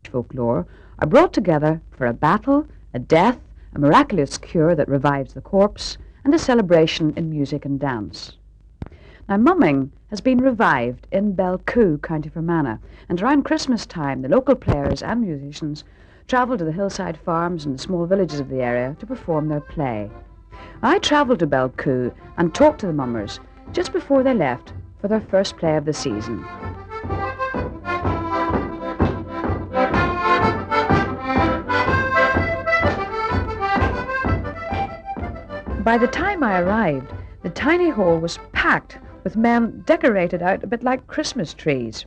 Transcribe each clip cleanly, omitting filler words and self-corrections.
folklore are brought together for a battle, a death, a miraculous cure that revives the corpse, and a celebration in music and dance. Now, mumming has been revived in Belcoo, County Fermanagh, and around Christmas time, the local players and musicians travel to the hillside farms and the small villages of the area to perform their play. I travelled to Belcoo and talked to the mummers just before they left for their first play of the season. By the time I arrived, the tiny hall was packed with men decorated out a bit like Christmas trees.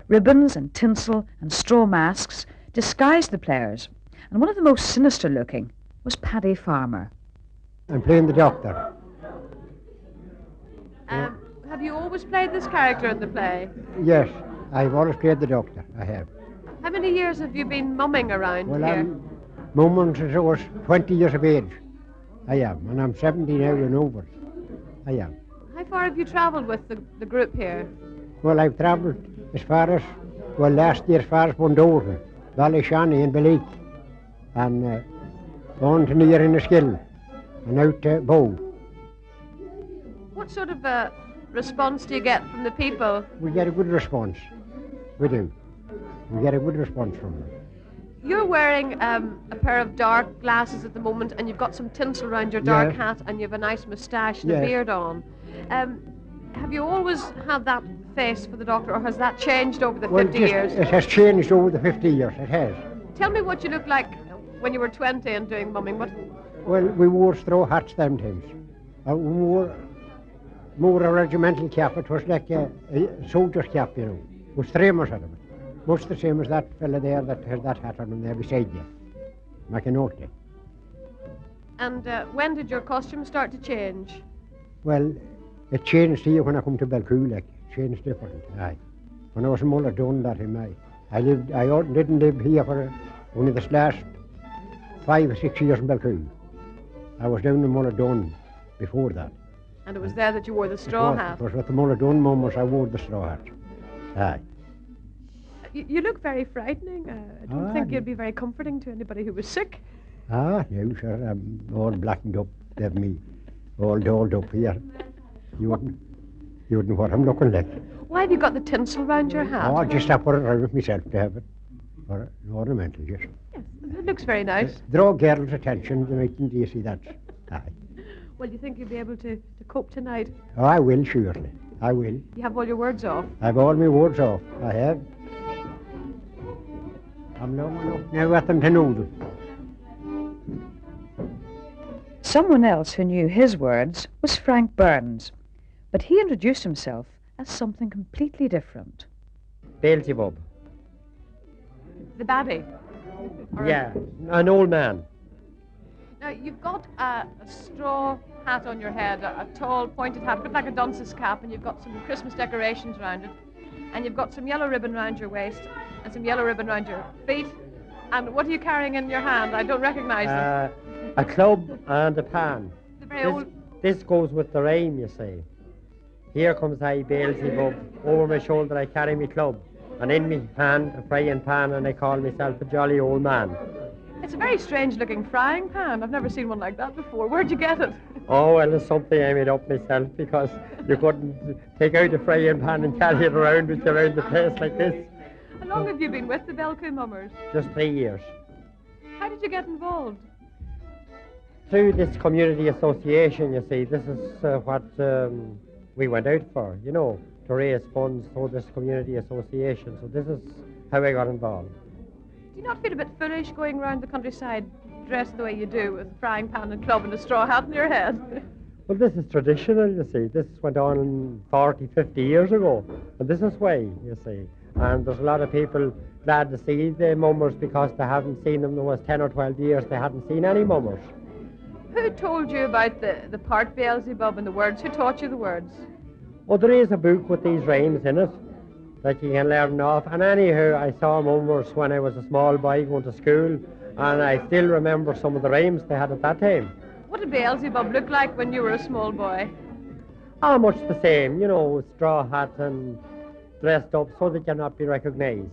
Ribbons and tinsel and straw masks disguised the players, and one of the most sinister looking was Paddy Farmer. I'm playing the doctor. Have you always played this character in the play? Yes, I've always played the doctor, I have. How many years have you been mumming around Well, here? I'm mumming since I was 20 years of age. I am, and I'm 70 now and over. I am. How far have you travelled with the group here? Well, I've travelled as far as, well, last year as far as Bundover, Ballyshanny and Belleek, and on to near Inniskill, and out to Bow. What sort of a response do you get from the people? We get a good response. We do. We get a good response from them. You're wearing a pair of dark glasses at the moment, and you've got some tinsel around your dark Yes. hat, and you have a nice moustache and a Yes. beard on. Have you always had that face for the doctor, or has that changed over the 50 years? It has changed over the 50 years, it has. Tell me what you looked like when you were 20 and doing mumming. Well, we wore straw hats them times. We wore more a regimental cap. It was like a soldier's cap, you know, with streamers out of it. Much the same as that fella there that has that hat on him there beside you, McNulty. And when did your costume start to change? Well, it changed here when I come to Belcoo, like, it changed different, aye. When I was in Muller done that him, I didn't live here for only this last 5 or 6 years in Belcoo. I was down in Muller Dun before that. And it was there that you wore the straw hat? It was with the Muller Dun Mummers I wore the straw hat, aye. You look very frightening. I don't think you'd be very comforting to anybody who was sick. No, sure, I'm all blackened up, they've me all dolled up here. You wouldn't know what I'm looking like. Why have you got the tinsel round your hat? Oh, just I put it around myself to have it. For an ornamental, just. Yes, it looks very nice. Draw girls' attention, do you see that? Aye. Well, you think you'll be able to cope tonight? Oh, I will, surely. I will. You have all your words off? I've all my words off. I have. I'm long enough now at them to know them. Someone else who knew his words was Frank Burns, but he introduced himself as something completely different. Beelzebub. The baddie? Yeah, an old man. Now, you've got a straw hat on your head, a tall pointed hat, a bit like a dunce's cap, and you've got some Christmas decorations around it, and you've got some yellow ribbon around your waist, and some yellow ribbon around your feet. And what are you carrying in your hand? I don't recognize them. A club and a pan. The very old... This goes with the rhyme, you see. Here comes I, Beelzebub. Over my shoulder I carry me club, and in me hand a frying pan, and I call myself a jolly old man. It's a very strange-looking frying pan. I've never seen one like that before. Where'd you get it? Oh, well, it's something I made up myself, because you couldn't take out a frying pan and carry it around with you around the place like this. How long have you been with the Belcoo Mummers? Just 3 years. How did you get involved? Through this community association, you see, this is what we went out for, you know, to raise funds for this community association. So this is how I got involved. Do you not feel a bit foolish going around the countryside dressed the way you do, with a frying pan and club and a straw hat on your head? Well, this is traditional, you see. This went on 40, 50 years ago. And this is why, you see. And there's a lot of people glad to see the mummers because they haven't seen them. There was 10 or 12 years they hadn't seen any mummers. Who told you about the part Beelzebub and the words? Who taught you the words? Oh, there is a book with these rhymes in it that you can learn off. And anyhow, I saw mummers when I was a small boy going to school, and I still remember some of the rhymes they had at that time. What did Beelzebub look like when you were a small boy? Ah, much the same, you know, straw hat and dressed up so that you're not be recognised.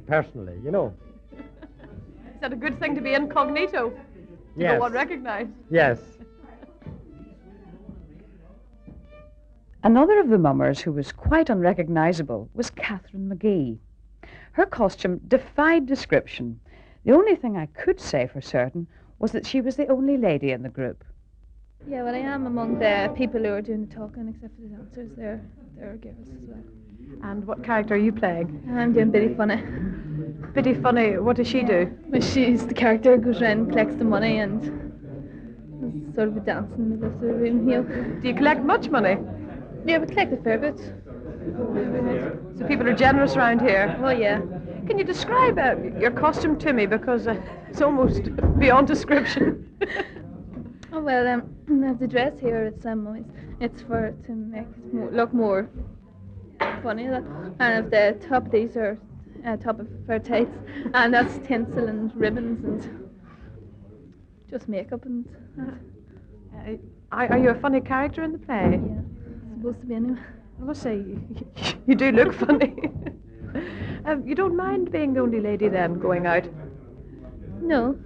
personally, you know. Is that a good thing to be incognito? To Yes. go unrecognised? Yes. Another of the mummers who was quite unrecognisable was Catherine Magee. Her costume defied description. The only thing I could say for certain was that she was the only lady in the group. Yeah, well, I am among the people who are doing the talking, except for the dancers. They're girls as well. And what character are you playing? I'm doing Biddy Funny. Biddy Funny, what does she do? Well, she's the character who goes around and collects the money and is sort of a dance in the middle of the room here. Do you collect much money? Yeah, we collect a fair bit. So people are generous around here. Oh, yeah. Can you describe your costume to me? Because it's almost beyond description. Oh, well, the dress here, it's for to make it look more funny. And the top, these are top of fur tights, and that's tinsel and ribbons and just makeup and that. Are you a funny character in the play? Yeah, supposed to be anyway. I must say, you do look funny. You don't mind being the only lady then, going out? No,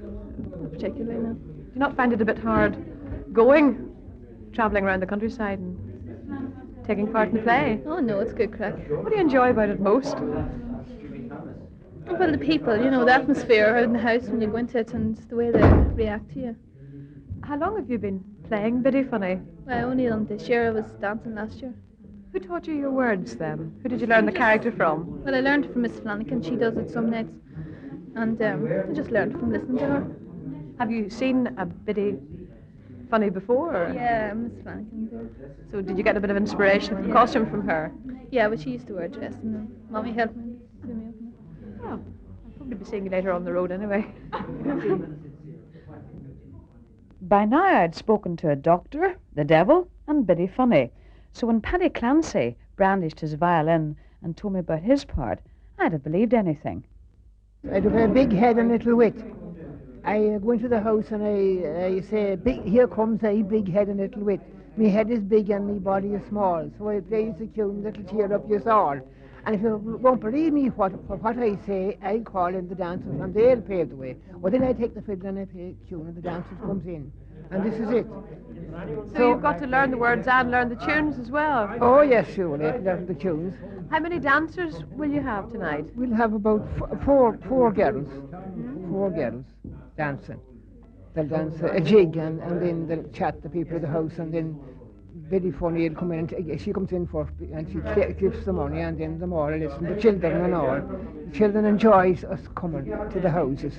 not particularly, no. Do you not find it a bit hard travelling around the countryside and taking part in the play? Oh, no, it's good crack. What do you enjoy about it most? Well, the people, the atmosphere out in the house when you go into it and the way they react to you. How long have you been playing Biddy Funny? Well, only on this year. I was dancing last year. Who taught you your words then? Who did you learn the character from? Well, I learned from Miss Flanagan. She does it some nights. And I just learned from listening to her. Have you seen a Biddy Funny before? Or? Yeah, Miss Flanagan did. So did you get a bit of inspiration from costume from her? Yeah, but she used to wear a dress and then Mommy helped me do me up. Oh, I'll probably be seeing you later on the road anyway. By now I'd spoken to a doctor, the devil, and Biddy Funny. So when Paddy Clancy brandished his violin and told me about his part, I'd have believed anything. I'd have a big head and little wit. I go into the house and I say, here comes I, big head and little wit. My head is big and my body is small. So I plays the tune that'll cheer up your all. And if you won't believe me what I say, I'll call in the dancers and they'll pave the way. Well, then I take the fiddle and I play a tune and the dancers comes in. And this is it. So you've got to learn the words and learn the tunes as well. Oh, yes, surely, learn the tunes. How many dancers will you have tonight? We'll have about four girls. 4 girls dancing. They'll dance a jig and then they'll chat the people of the house and then Biddy Funny will come in and she comes in first and she gives the money and then the more listen, the children and all. The children enjoys us coming to the houses.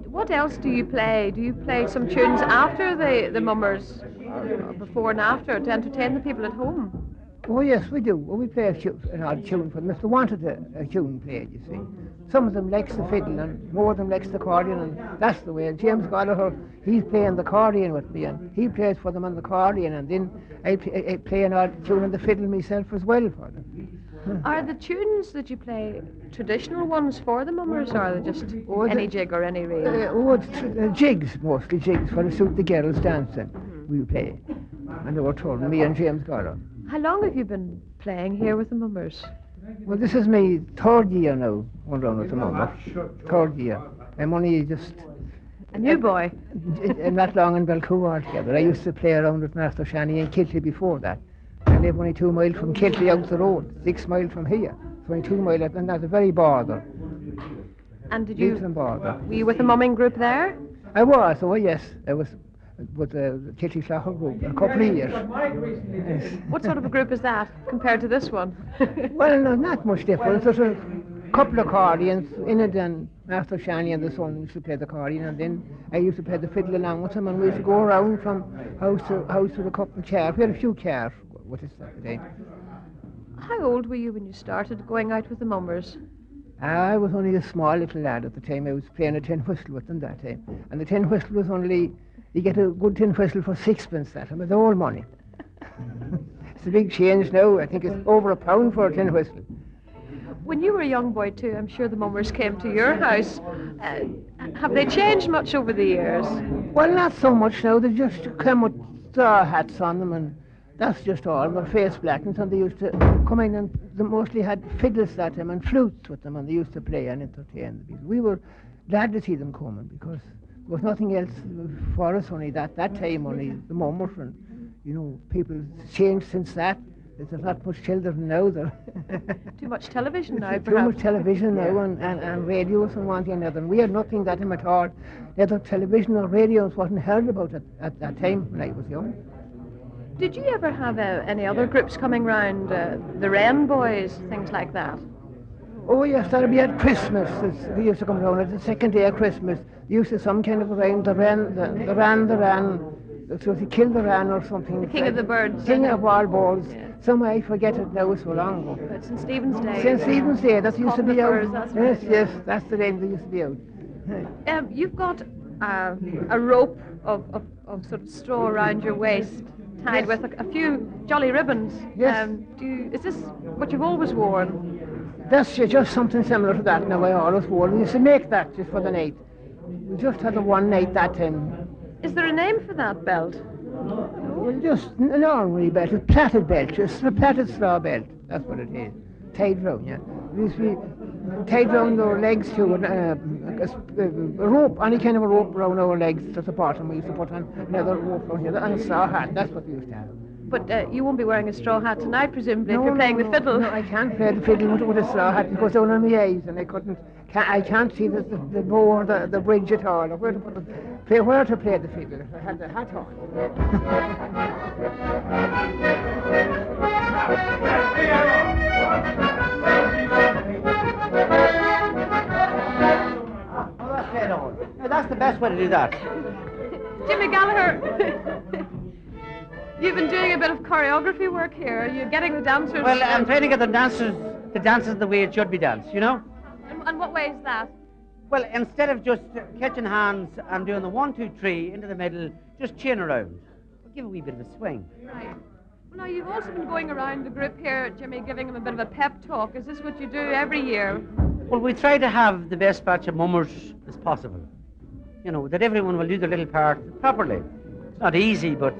What else do you play? Do you play some tunes after the mummers, or before and after, to entertain the people at home? Oh yes, we do. Well, we play an odd tune for them. If they wanted a tune played, you see. Some of them likes the fiddle and more of them likes the accordion and that's the way. James Gallagher, he's playing the accordion with me and he plays for them on the accordion and then I play an odd tune on the fiddle myself as well for them. Are the tunes that you play traditional ones for the mummers or are they just any jig or any reel? It's jigs, mostly jigs for to suit the girls dancing we play. And they were told me and James Gallagher. How long have you been playing here with the mummers? Well, this is my 3rd year now, going round with the mummers. 3rd year. I'm only just... A new boy? I'm not long in Belcoo altogether. I used to play around with Master Shani in Kilty before that. I live only 2 miles from Kilty out the road, 6 miles from here. It's only 2 miles, and that's the very border. And did you... Border. Were you with the mumming group there? I was, oh yes. I was with the Kilty Clougher group a couple of years. Yes. What sort of a group is that compared to this one? Well, no, not much difference. There's a couple of accordions in it, and Master Shani and the son used to play the accordion, and then I used to play the fiddle along with him, and we used to go around from house to house with a couple of chairs. We had a few chairs with us that day. How old were you when you started going out with the mummers? I was only a small little lad at the time. I was playing a tin whistle with them that time, and the tin whistle was only... You get a good tin whistle for 6pence that time, with all money. It's a big change now. I think it's over £1 for a tin whistle. When you were a young boy too, I'm sure the mummers came to your house. Have they changed much over the years? Well, not so much now. They just come with straw hats on them and That's just all. Their face blackened, and they used to come in, and they mostly had fiddles that time and flutes with them, and they used to play and entertain the people. We were glad to see them coming because there was nothing else for us only that time, only the Mummers, and people changed since that. There's not much children now. Too much television now, Too much television now and radios and one thing and another. And we had nothing that time at all. Neither television or radios wasn't heard about at that time when I was young. Did you ever have any other groups coming round, the Wren Boys, things like that? Oh yes, that'd be at Christmas. They used to come round at the second day of Christmas. They used to some kind of around the Wren. So they killed the Wren or something. The King of the Birds. King of all birds. Yeah. Some I forget it now, so long ago. But St. Stephen's Day. St. Stephen's Day, that used to be out. Right. Yes, that's the name that used to be out. You've got a rope of sort of straw around your waist, tied with a few jolly ribbons. Yes. Is this what you've always worn? That's just something similar to that now. I always wore. We used to make that just for the night. We just had the one night that time. Is there a name for that belt? Well, just an ordinary belt, a plaited belt, just a plaited straw belt. That's what it is. Tied round, yeah. It used to be tied round our legs too, and a rope, any kind of a rope around our legs at the bottom. We used to put on another rope around here, and a straw hat. That's what we used to have. But you won't be wearing a straw hat tonight, presumably, if you're playing the fiddle. No, I can't play the fiddle with a straw hat. It goes down on my eyes, and I can't see the bow or the bridge at all, or where to play the fiddle. I had the hat on. That's the best way to do that. Jimmy Gallagher. You've been doing a bit of choreography work here. Are you getting the dancers? Well, I'm trying to get the dancers the way it should be danced, And what way is that? Well, instead of just catching hands and doing the 1, 2, 3 into the middle, just chain around. Give a wee bit of a swing. Right. Well, now, you've also been going around the group here, Jimmy, giving them a bit of a pep talk. Is this what you do every year? Well, we try to have the best batch of mummers as possible. That everyone will do their little part properly. It's not easy, but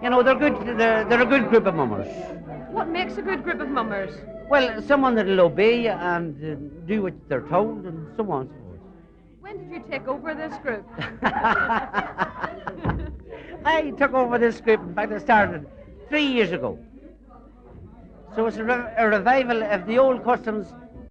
they're good. They're a good group of mummers. What makes a good group of mummers? Well, someone that'll obey and do what they're told, and so on and so forth. When did you take over this group? I took over this group. In fact, I started 3 years ago. So it's a revival of the old customs